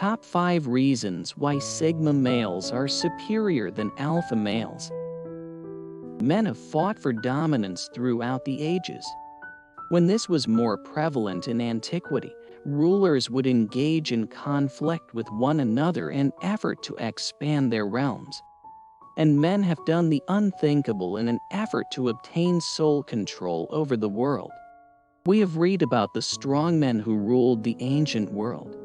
Top 5 reasons why Sigma males are superior than alpha males. Men have fought for dominance throughout the ages. When this was more prevalent in antiquity, rulers would engage in conflict with one another in effort to expand their realms. And men have done the unthinkable in an effort to obtain sole control over the world. We have read about the strong men who ruled the ancient world.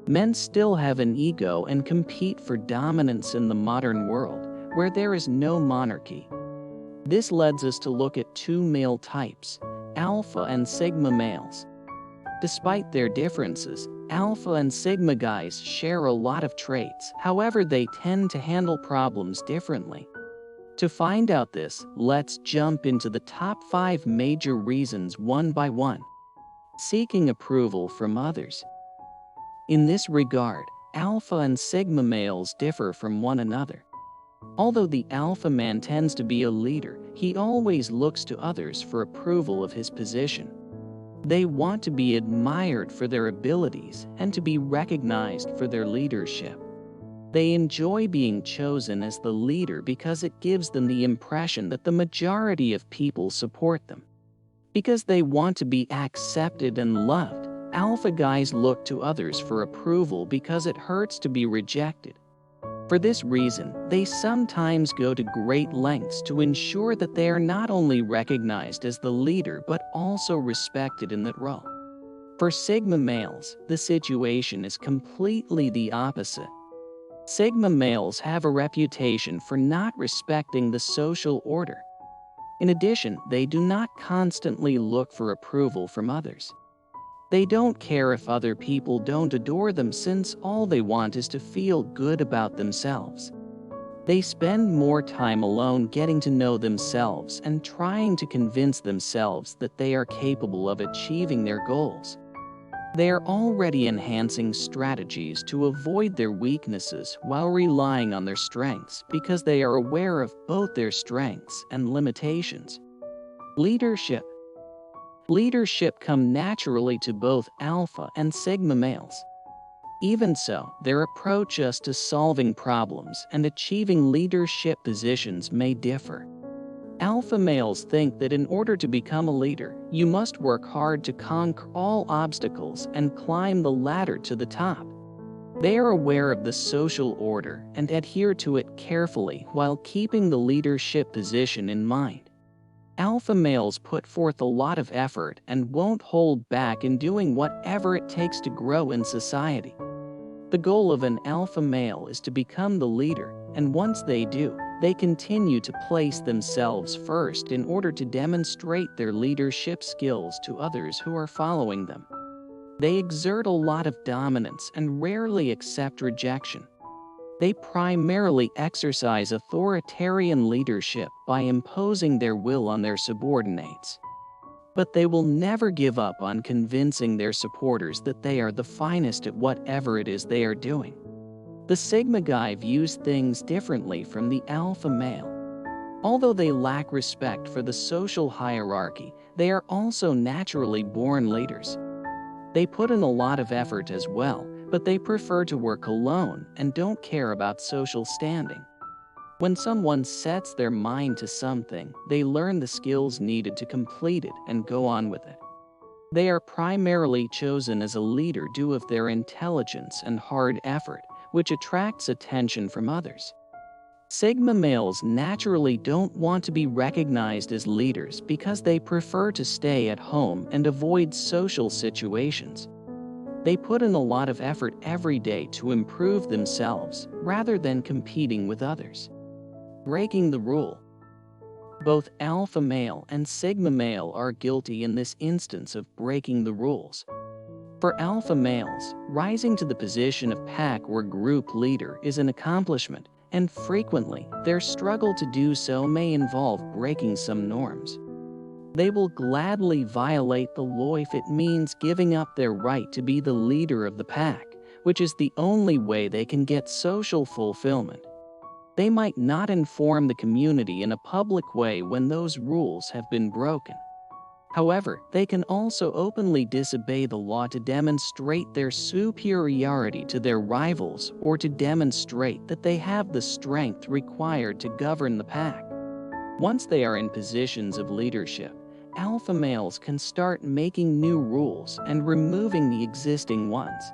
Men still have an ego and compete for dominance in the modern world, where there is no monarchy. This leads us to look at two male types, alpha and sigma males. Despite their differences, alpha and sigma guys share a lot of traits, however they tend to handle problems differently. To find out this, let's jump into the top 5 major reasons one by one. Seeking approval from others. In this regard, alpha and sigma males differ from one another. Although the alpha man tends to be a leader, he always looks to others for approval of his position. They want to be admired for their abilities and to be recognized for their leadership. They enjoy being chosen as the leader because it gives them the impression that the majority of people support them. Because they want to be accepted and loved, alpha guys look to others for approval because it hurts to be rejected. For this reason, they sometimes go to great lengths to ensure that they are not only recognized as the leader but also respected in that role. For sigma males, the situation is completely the opposite. Sigma males have a reputation for not respecting the social order. In addition, they do not constantly look for approval from others. They don't care if other people don't adore them, since all they want is to feel good about themselves. They spend more time alone getting to know themselves and trying to convince themselves that they are capable of achieving their goals. They are already enhancing strategies to avoid their weaknesses while relying on their strengths because they are aware of both their strengths and limitations. Leadership. Leadership comes naturally to both alpha and sigma males. Even so, their approach to solving problems and achieving leadership positions may differ. Alpha males think that in order to become a leader, you must work hard to conquer all obstacles and climb the ladder to the top. They are aware of the social order and adhere to it carefully while keeping the leadership position in mind. Alpha males put forth a lot of effort and won't hold back in doing whatever it takes to grow in society. The goal of an alpha male is to become the leader, and once they do, they continue to place themselves first in order to demonstrate their leadership skills to others who are following them. They exert a lot of dominance and rarely accept rejection. They primarily exercise authoritarian leadership by imposing their will on their subordinates. But they will never give up on convincing their supporters that they are the finest at whatever it is they are doing. The sigma guy views things differently from the alpha male. Although they lack respect for the social hierarchy, they are also naturally born leaders. They put in a lot of effort as well, but they prefer to work alone and don't care about social standing. When someone sets their mind to something, they learn the skills needed to complete it and go on with it. They are primarily chosen as a leader due to their intelligence and hard effort, which attracts attention from others. Sigma males naturally don't want to be recognized as leaders because they prefer to stay at home and avoid social situations. They put in a lot of effort every day to improve themselves rather than competing with others. Breaking the rule. Both alpha male and sigma male are guilty in this instance of breaking the rules. For alpha males, rising to the position of pack or group leader is an accomplishment, and frequently, their struggle to do so may involve breaking some norms. They will gladly violate the law if it means giving up their right to be the leader of the pack, which is the only way they can get social fulfillment. They might not inform the community in a public way when those rules have been broken. However, they can also openly disobey the law to demonstrate their superiority to their rivals or to demonstrate that they have the strength required to govern the pack. Once they are in positions of leadership, alpha males can start making new rules and removing the existing ones.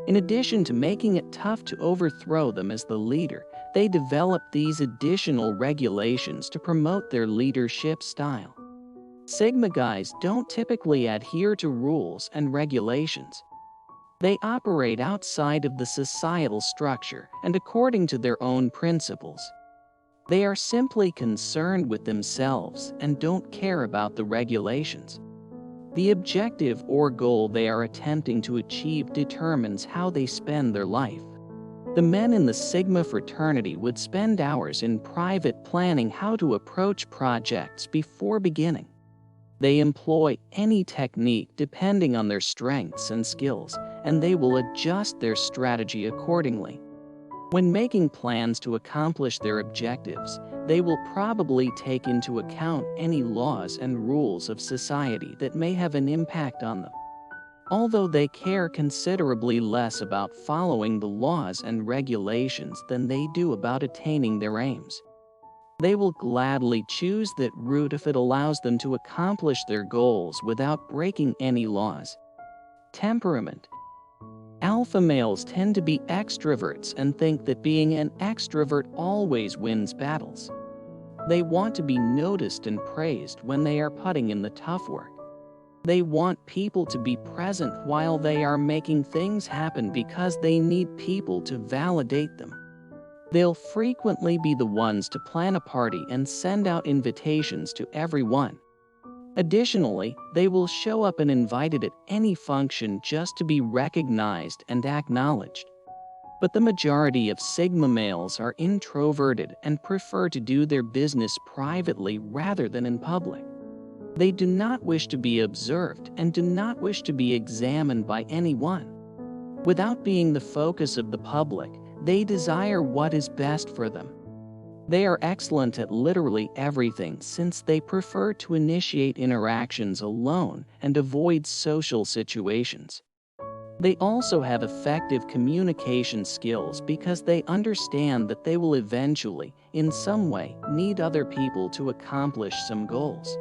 In addition to making it tough to overthrow them as the leader, they develop these additional regulations to promote their leadership style. Sigma guys don't typically adhere to rules and regulations. They operate outside of the societal structure and according to their own principles. They are simply concerned with themselves and don't care about the regulations. The objective or goal they are attempting to achieve determines how they spend their life. The men in the Sigma fraternity would spend hours in private planning how to approach projects before beginning. They employ any technique depending on their strengths and skills, and they will adjust their strategy accordingly. When making plans to accomplish their objectives, they will probably take into account any laws and rules of society that may have an impact on them. Although they care considerably less about following the laws and regulations than they do about attaining their aims. They will gladly choose that route if it allows them to accomplish their goals without breaking any laws. Temperament. Alpha males tend to be extroverts and think that being an extrovert always wins battles. They want to be noticed and praised when they are putting in the tough work. They want people to be present while they are making things happen because they need people to validate them. They'll frequently be the ones to plan a party and send out invitations to everyone. Additionally, they will show up uninvited at any function just to be recognized and acknowledged. But the majority of Sigma males are introverted and prefer to do their business privately rather than in public. They do not wish to be observed and do not wish to be examined by anyone. Without being the focus of the public, they desire what is best for them. They are excellent at literally everything since they prefer to initiate interactions alone and avoid social situations. They also have effective communication skills because they understand that they will eventually, in some way, need other people to accomplish some goals.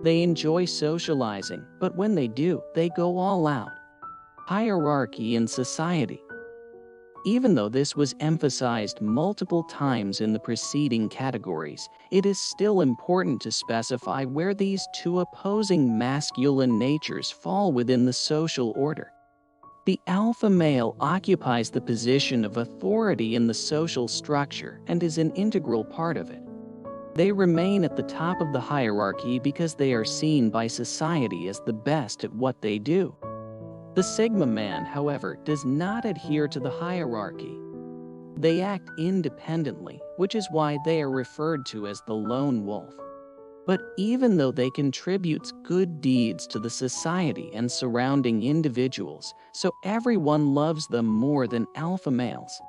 They enjoy socializing, but when they do, they go all out. Hierarchy in society. Even though this was emphasized multiple times in the preceding categories, it is still important to specify where these two opposing masculine natures fall within the social order. The alpha male occupies the position of authority in the social structure and is an integral part of it. They remain at the top of the hierarchy because they are seen by society as the best at what they do. The Sigma man, however, does not adhere to the hierarchy. They act independently, which is why they are referred to as the lone wolf. But even though they contribute good deeds to the society and surrounding individuals, so everyone loves them more than alpha males.